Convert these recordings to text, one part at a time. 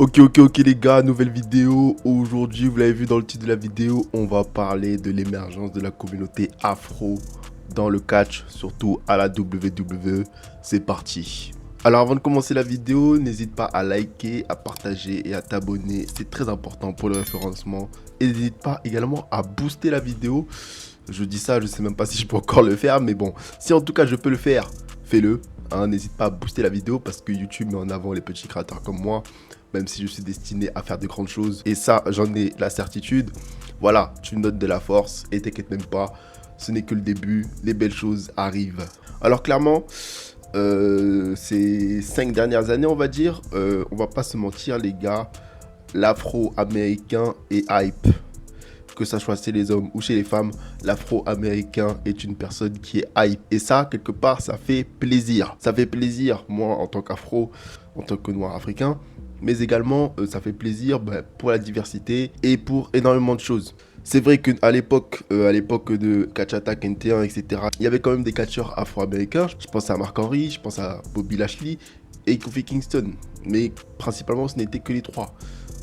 Ok les gars, nouvelle vidéo. Aujourd'hui, vous l'avez vu dans le titre de la vidéo, on va parler de l'émergence de la communauté afro dans le catch, surtout à la WWE. C'est parti. Alors avant de commencer la vidéo, n'hésite pas à liker, à partager et à t'abonner. C'est très important pour le référencement. Et n'hésite pas également à booster la vidéo. Je dis ça, je sais même pas si je peux encore le faire, mais bon, si en tout cas je peux le faire, fais-le. Hein, n'hésite pas à booster la vidéo parce que YouTube met en avant les petits créateurs comme moi, même si je suis destiné à faire de grandes choses. Et ça, j'en ai la certitude. Voilà, tu notes de la force et t'inquiète même pas, ce n'est que le début, les belles choses arrivent. Alors clairement, ces 5 dernières années, on va dire, on va pas se mentir les gars, l'afro-américain est hype. Que ça soit chez les hommes ou chez les femmes, l'afro-américain est une personne qui est hype. Et ça, quelque part, ça fait plaisir. Ça fait plaisir, moi, en tant qu'afro, en tant que noir africain, mais également, ça fait plaisir pour la diversité et pour énormément de choses. C'est vrai qu'à l'époque de Catch Attack, NT1, etc., il y avait quand même des catcheurs afro-américains. Je pense à Mark Henry, je pense à Bobby Lashley et Kofi Kingston. Mais principalement, ce n'était que les trois.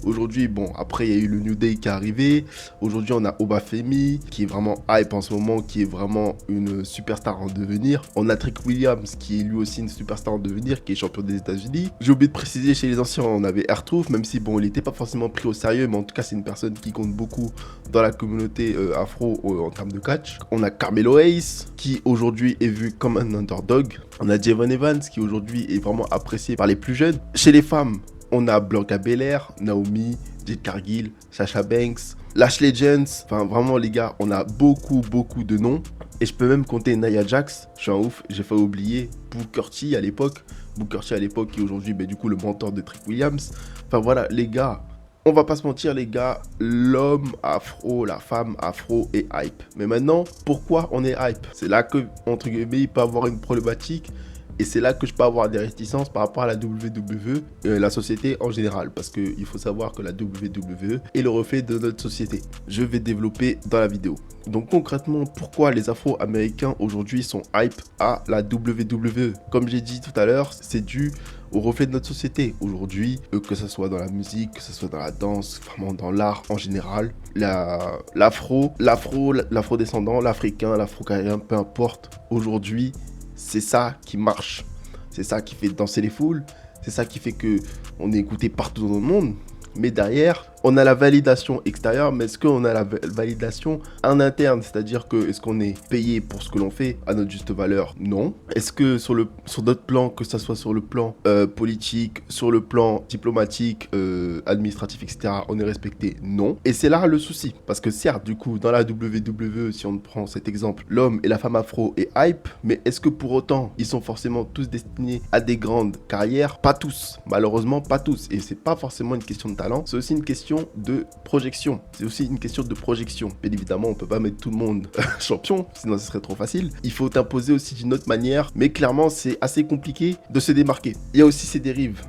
Aujourd'hui, bon, après, il y a eu le New Day qui est arrivé. Aujourd'hui, on a Obafemi, qui est vraiment hype en ce moment, qui est vraiment une superstar en devenir. On a Trick Williams, qui est lui aussi une superstar en devenir, qui est champion des États-Unis. J'ai oublié de préciser, chez les anciens, on avait R-Truth, même si, bon, il n'était pas forcément pris au sérieux, mais en tout cas, c'est une personne qui compte beaucoup dans la communauté afro en termes de catch. On a Carmelo Hayes, qui aujourd'hui est vu comme un underdog. On a Javon Evans, qui aujourd'hui est vraiment apprécié par les plus jeunes. Chez les femmes, on a Bianca Belair, Naomi, Jade Cargill, Sasha Banks, Lash Legends. Enfin, vraiment, les gars, on a beaucoup de noms. Et je peux même compter Nia Jax. Je suis un ouf, j'ai failli oublier Booker T à l'époque. Booker T à l'époque qui est aujourd'hui, du coup, le mentor de Trick Williams. Enfin, voilà, les gars. On va pas se mentir les gars, l'homme afro, la femme afro est hype. Mais maintenant, pourquoi on est hype? C'est là que, entre guillemets, il peut avoir une problématique. Et c'est là que je peux avoir des réticences par rapport à la WWE et la société en général. Parce qu'il faut savoir que la WWE est le reflet de notre société. Je vais développer dans la vidéo. Donc concrètement, pourquoi les Afro-Américains aujourd'hui sont hype à la WWE? Comme j'ai dit tout à l'heure, c'est dû au reflet de notre société. Aujourd'hui, que ce soit dans la musique, que ce soit dans la danse, vraiment dans l'art en général, l'afro-descendant, l'africain, l'afro-caribéen, peu importe, aujourd'hui, c'est ça qui marche, c'est ça qui fait danser les foules, c'est ça qui fait que on est écouté partout dans le monde. Mais derrière, on a la validation extérieure, mais est-ce qu'on a la validation en interne? C'est-à-dire que est-ce qu'on est payé pour ce que l'on fait à notre juste valeur? Non. Est-ce que sur d'autres plans, que ce soit sur le plan politique, sur le plan diplomatique, administratif, etc., on est respecté? Non. Et c'est là le souci. Parce que certes, du coup, dans la WWE, si on prend cet exemple, l'homme et la femme afro est hype, mais est-ce que pour autant, ils sont forcément tous destinés à des grandes carrières? Pas tous. Malheureusement, pas tous. Et c'est pas forcément une question de talent, c'est aussi une question de projection. C'est aussi une question de projection. Bien évidemment, on peut pas mettre tout le monde champion, sinon ce serait trop facile. Il faut t'imposer aussi d'une autre manière, mais clairement, c'est assez compliqué de se démarquer. Il y a aussi ces dérives,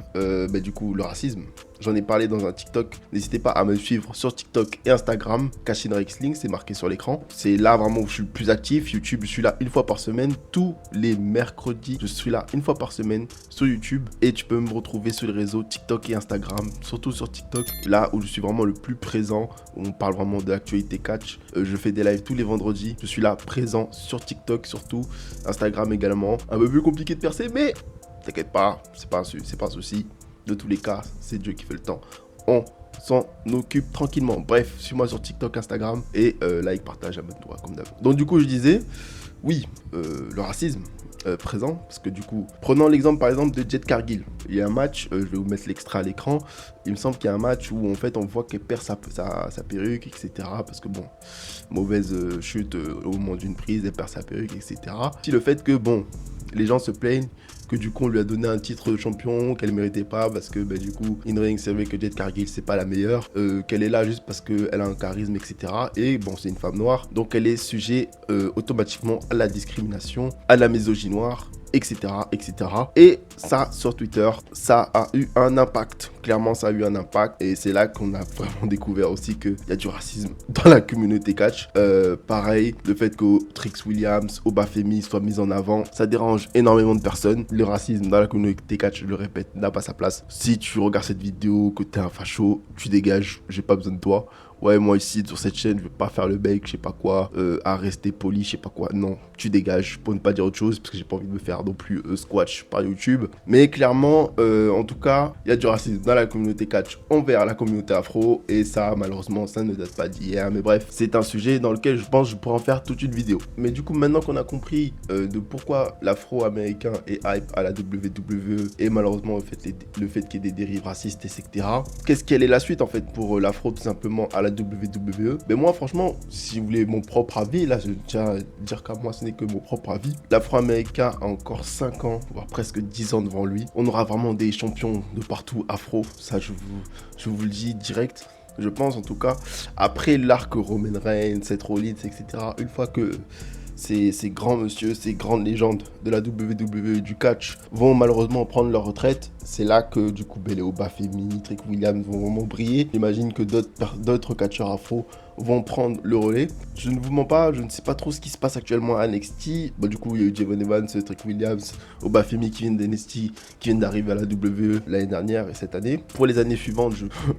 du coup, le racisme. J'en ai parlé dans un TikTok. N'hésitez pas à me suivre sur TikTok et Instagram. Cashin Rexling, c'est marqué sur l'écran. C'est là vraiment où je suis le plus actif. YouTube, je suis là une fois par semaine. Tous les mercredis, je suis là une fois par semaine sur YouTube. Et tu peux me retrouver sur les réseaux TikTok et Instagram. Surtout sur TikTok, là où je suis vraiment le plus présent. Où on parle vraiment de l'actualité catch. Je fais des lives tous les vendredis. Je suis là présent sur TikTok surtout. Instagram également. Un peu plus compliqué de percer, mais t'inquiète pas, c'est pas un souci. De tous les cas, c'est Dieu qui fait le temps. On s'en occupe tranquillement. Bref, suis-moi sur TikTok, Instagram et like, partage, abonne-toi comme d'hab. Donc du coup, je disais, oui, le racisme présent, parce que du coup, prenons l'exemple par exemple de Jade Cargill. Il y a un match, je vais vous mettre l'extrait à l'écran. Il me semble qu'il y a un match où en fait on voit qu'elle perd sa perruque, etc. Parce que bon, mauvaise chute au moment d'une prise, elle perd sa perruque, etc. Si le fait que bon, les gens se plaignent que du coup on lui a donné un titre de champion qu'elle méritait pas parce que du coup in-ring c'est vrai que Jade Cargill c'est pas la meilleure, qu'elle est là juste parce qu'elle a un charisme, etc. Et bon, c'est une femme noire, donc elle est sujet automatiquement à la discrimination, à la misogynie noire etc., etc. Et ça, sur Twitter, ça a eu un impact. Clairement, ça a eu un impact. Et c'est là qu'on a vraiment découvert aussi qu'il y a du racisme dans la communauté catch. Pareil, le fait que Trix Williams, Obafemi soient mis en avant, ça dérange énormément de personnes. Le racisme dans la communauté catch, je le répète, n'a pas sa place. Si tu regardes cette vidéo, que t'es un facho, tu dégages, j'ai pas besoin de toi. Ouais, moi ici, sur cette chaîne, je vais pas faire le bec, je sais pas quoi, à rester poli, je sais pas quoi. Non, tu dégages, pour ne pas dire autre chose, parce que j'ai pas envie de me faire non plus squash par YouTube. Mais clairement, en tout cas, il y a du racisme dans la communauté catch envers la communauté afro, et ça, malheureusement, ça ne date pas d'hier. Mais bref, c'est un sujet dans lequel je pense que je pourrais en faire toute une vidéo. Mais du coup, maintenant qu'on a compris de pourquoi l'afro-américain est hype à la WWE, et malheureusement le fait qu'il y ait des dérives racistes, etc., quelle est la suite, en fait, pour l'afro, tout simplement, à la WWE? Mais moi, franchement, si vous voulez mon propre avis, là, je tiens à dire qu'à moi, ce n'est que mon propre avis. L'afro-américain a encore 5 ans, voire presque 10 ans devant lui. On aura vraiment des champions de partout afro. Ça, je vous le dis direct. Je pense, en tout cas, après l'arc Roman Reigns, Seth Rollins, etc., une fois que ces grands monsieur, ces grandes légendes de la WWE du catch vont malheureusement prendre leur retraite, c'est là que du coup Obafemi, Trick Williams vont vraiment briller. J'imagine que d'autres catcheurs afro vont prendre le relais. Je ne vous mens pas, je ne sais pas trop ce qui se passe actuellement à NXT. Du coup, il y a eu Javon Evans, Trick Williams, Obafemi qui viennent d'NXT, qui viennent d'arriver à la WWE l'année dernière et cette année. Pour les années suivantes,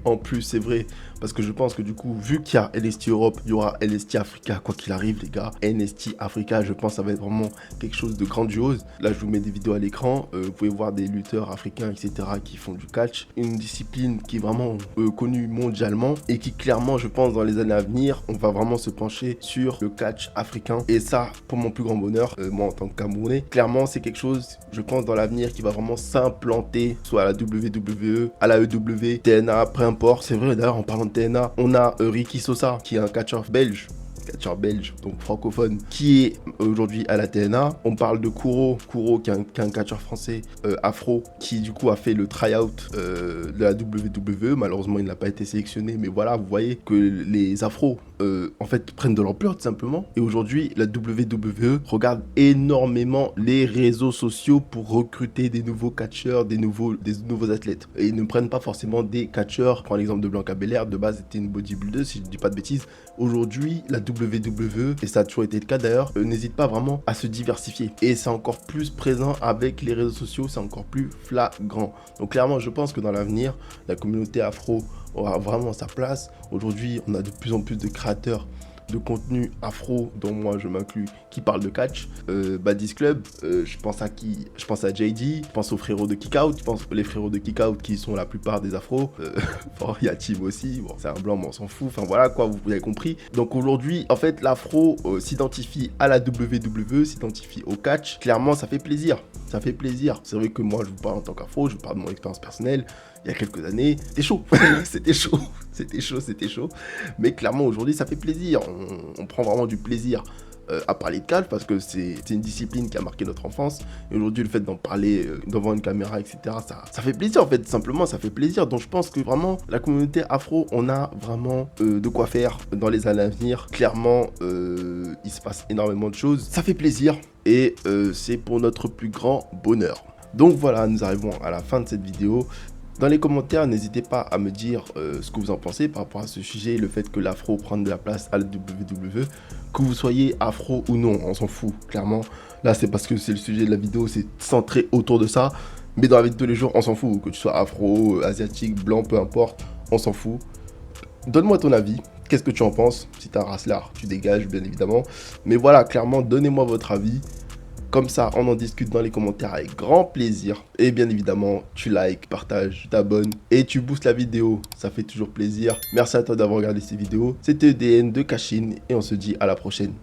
en plus, c'est vrai, parce que je pense que du coup, vu qu'il y a NXT Europe, il y aura NXT Africa, quoi qu'il arrive, les gars. NXT Africa, je pense que ça va être vraiment quelque chose de grandiose. Là, je vous mets des vidéos à l'écran. Vous pouvez voir des lutteurs africains, etc., qui font du catch. Une discipline qui est vraiment connue mondialement et qui, clairement, je pense, dans les années à venir, on va vraiment se pencher sur le catch africain. Et ça, pour mon plus grand bonheur, moi en tant que Camerounais, clairement, c'est quelque chose, je pense, dans l'avenir qui va vraiment s'implanter, soit à la WWE, à la EW, TNA, peu importe. C'est vrai, d'ailleurs, en parlant de TNA, on a Ricky Sosa, qui est un catcheur belge, donc francophone, qui est aujourd'hui à la TNA. On parle de Kuro qui est un catcheur français afro, qui du coup a fait le tryout de la WWE. Malheureusement, il n'a pas été sélectionné, mais voilà, vous voyez que les afros en fait prennent de l'ampleur tout simplement. Et aujourd'hui, la WWE regarde énormément les réseaux sociaux pour recruter des nouveaux catcheurs, des nouveaux athlètes. Et ils ne prennent pas forcément des catcheurs. Prends l'exemple de Blanca Belair, de base c'était une bodybuilder, si je ne dis pas de bêtises. Aujourd'hui, la WWE, et ça a toujours été le cas d'ailleurs, n'hésite pas vraiment à se diversifier. Et c'est encore plus présent avec les réseaux sociaux, c'est encore plus flagrant. Donc clairement, je pense que dans l'avenir, la communauté afro aura vraiment sa place. Aujourd'hui, on a de plus en plus de créateurs de contenu afro, dont moi je m'inclus, qui parlent de catch. Badis Club, je pense à qui? Je pense à JD, je pense aux frérots de Kickout, je pense les frérots de Kickout qui sont la plupart des afros. Bon, il y a Tim aussi, bon, c'est un blanc mais on s'en fout, enfin voilà quoi, vous avez compris. Donc aujourd'hui, en fait, l'afro s'identifie à la WWE, s'identifie au catch. Clairement, ça fait plaisir. Ça fait plaisir. C'est vrai que moi, je vous parle en tant qu'afro, je vous parle de mon expérience personnelle. Il y a quelques années, c'était chaud. C'était chaud. Mais clairement, aujourd'hui, ça fait plaisir. On prend vraiment du plaisir à parler de catch parce que c'est une discipline qui a marqué notre enfance. Et aujourd'hui, le fait d'en parler devant une caméra, etc., ça fait plaisir en fait. Simplement, ça fait plaisir. Donc, je pense que vraiment, la communauté afro, on a vraiment de quoi faire dans les années à venir. Clairement, il se passe énormément de choses. Ça fait plaisir et c'est pour notre plus grand bonheur. Donc voilà, nous arrivons à la fin de cette vidéo. Dans les commentaires, n'hésitez pas à me dire ce que vous en pensez par rapport à ce sujet, le fait que l'afro prenne de la place à la WWE, que vous soyez afro ou non, on s'en fout, clairement. Là, c'est parce que c'est le sujet de la vidéo, c'est centré autour de ça. Mais dans la vie de tous les jours, on s'en fout, que tu sois afro, asiatique, blanc, peu importe, on s'en fout. Donne-moi ton avis, qu'est-ce que tu en penses? Si t'es un racelard, tu dégages, bien évidemment. Mais voilà, clairement, donnez-moi votre avis. Comme ça, on en discute dans les commentaires avec grand plaisir. Et bien évidemment, tu likes, partages, tu t'abonnes et tu boostes la vidéo. Ça fait toujours plaisir. Merci à toi d'avoir regardé cette vidéo. C'était EDN de Kashin et on se dit à la prochaine.